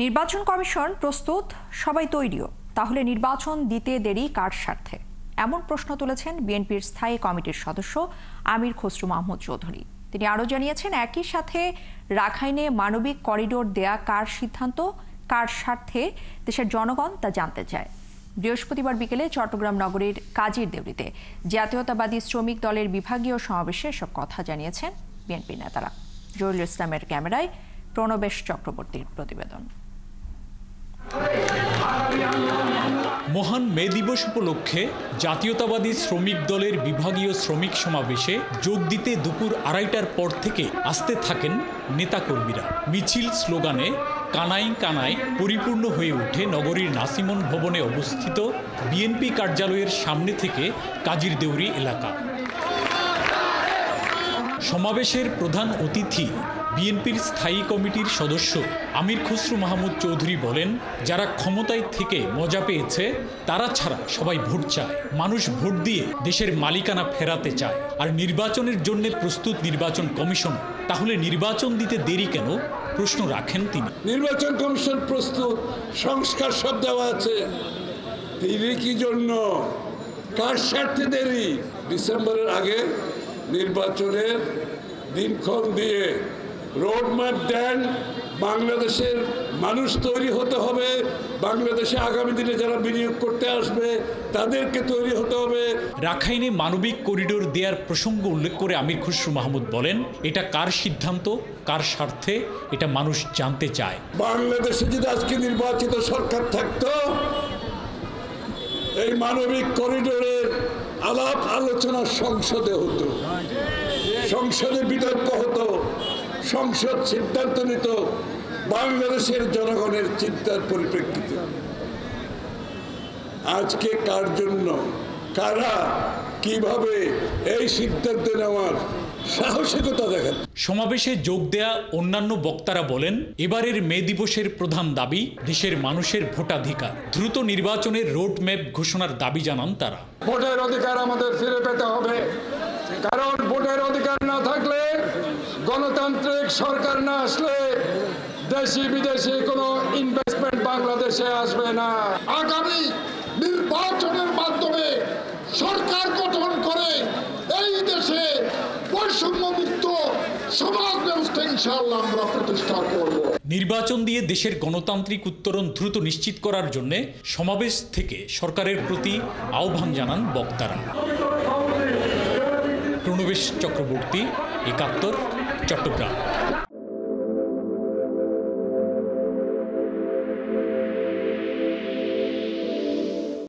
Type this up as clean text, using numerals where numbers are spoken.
নির্বাচন কমিশন প্রস্তুত, সবাই তৈরিও। তাহলে নির্বাচন দিতে দেরি কার স্বার্থে? এমন প্রশ্ন তুলেছেন বিএনপির স্থায়ী কমিটির সদস্য আমির খসরু মাহমুদ চৌধুরী। তিনি আরও জানিয়েছেন, একই সাথে রাখাইনে মানবিক করিডোর দেয়া কার সিদ্ধান্ত, কার স্বার্থে দেশের জনগণ তা জানতে চায়। বৃহস্পতিবার বিকেলে চট্টগ্রাম নগরীর কাজীর দেউরিতে জাতীয়তাবাদী শ্রমিক দলের বিভাগীয় সমাবেশে এসব কথা জানিয়েছেন বিএনপি নেতারা। জহিরুল ইসলামের ক্যামেরায় প্রণবেশ চক্রবর্তীর প্রতিবেদন। মহান মে দিবস উপলক্ষে জাতীয়তাবাদী শ্রমিক দলের বিভাগীয় শ্রমিক সমাবেশে যোগ দিতে দুপুর 2:30টার পর থেকে আসতে থাকেন নেতাকর্মীরা। মিছিল স্লোগানে কানায় কানায় পরিপূর্ণ হয়ে ওঠে নগরীর নাসিমন ভবনে অবস্থিত বিএনপি কার্যালয়ের সামনে থেকে কাজীর দেউরি এলাকা। সমাবেশের প্রধান অতিথি বিএনপির স্থায়ী কমিটির সদস্য আমির খসরু মাহমুদ চৌধুরী বলেন, যারা ক্ষমতায় থেকে মজা পেয়েছে তারা ছাড়া সবাই ভোট চায়। মানুষ ভোট দিয়ে দেশের মালিকানা ফেরাতে চায়। আর নির্বাচনের জন্য প্রস্তুত নির্বাচন কমিশন। তাহলে নির্বাচন দিতে দেরি কেন প্রশ্ন রাখেন তিনি। নির্বাচন কমিশন প্রস্তুত, সংস্কার সব দেওয়া আছে। দেরি কি জন্য? কার স্বার্থে দেরি? ডিসেম্বরের আগে নির্বাচনের দিনক্ষণ দিয়ে রোডম্যাপ দেন। বাংলাদেশের মানুষ তৈরি হতে হবে, বাংলাদেশে আগামী দিনে যারা বিনিয়োগ করতে আসবে তাদেরকে তৈরি হতে হবে। রাখাইনে মানবিক করিডোর দেওয়ার প্রসঙ্গ উল্লেখ করে আমির খসরু মাহমুদ বলেন, এটা কার সিদ্ধান্ত, কার স্বার্থে, এটা মানুষ জানতে চায়। বাংলাদেশে যদি আজকে নির্বাচিত সরকার থাকতো, এই মানবিক করিডোরের আলাপ আলোচনা সংসদে হতো, সংসদে বিতর্ক হতো, সংসদ সিদ্ধান্ত নিত বাংলাদেশের জনগণের চিন্তার পরিপ্রেক্ষিতে। আজকে কার জন্য, কারা কিভাবে এই সিদ্ধান্ত নেওয়ার সাহসিকতা দেখান। সমাবেশে যোগ দেয়া অন্যান্য বক্তারা বলেন, এবারের মে দিবসের প্রধান দাবি দেশের মানুষের ভোটাধিকার। দ্রুত নির্বাচনের রোডম্যাপ ঘোষণার দাবি জানান তারা। ভোটের অধিকার আমাদের ফিরে পেতে হবে, কারণ ভোটের অধিকার না থাকলে, গণতান্ত্রিক সরকার না আসলে দেশি বিদেশি কোনো ইনভেস্টমেন্ট বাংলাদেশে আসবে না। আগামী নির্বাচনের মাধ্যমে সরকার গঠন করে এই দেশে বৈষম্যমুক্ত সমাজ ব্যবস্থা ইনশাআল্লাহ আমরা প্রতিষ্ঠা করব। নির্বাচন দিয়ে দেশের গণতান্ত্রিক উত্তরণ দ্রুত নিশ্চিত করার জন্য সমাবেশ থেকে সরকারের প্রতি আহ্বান জানান বক্তারা। প্রণবেশ চক্রবর্তী, 71, চট্টগ্রাম।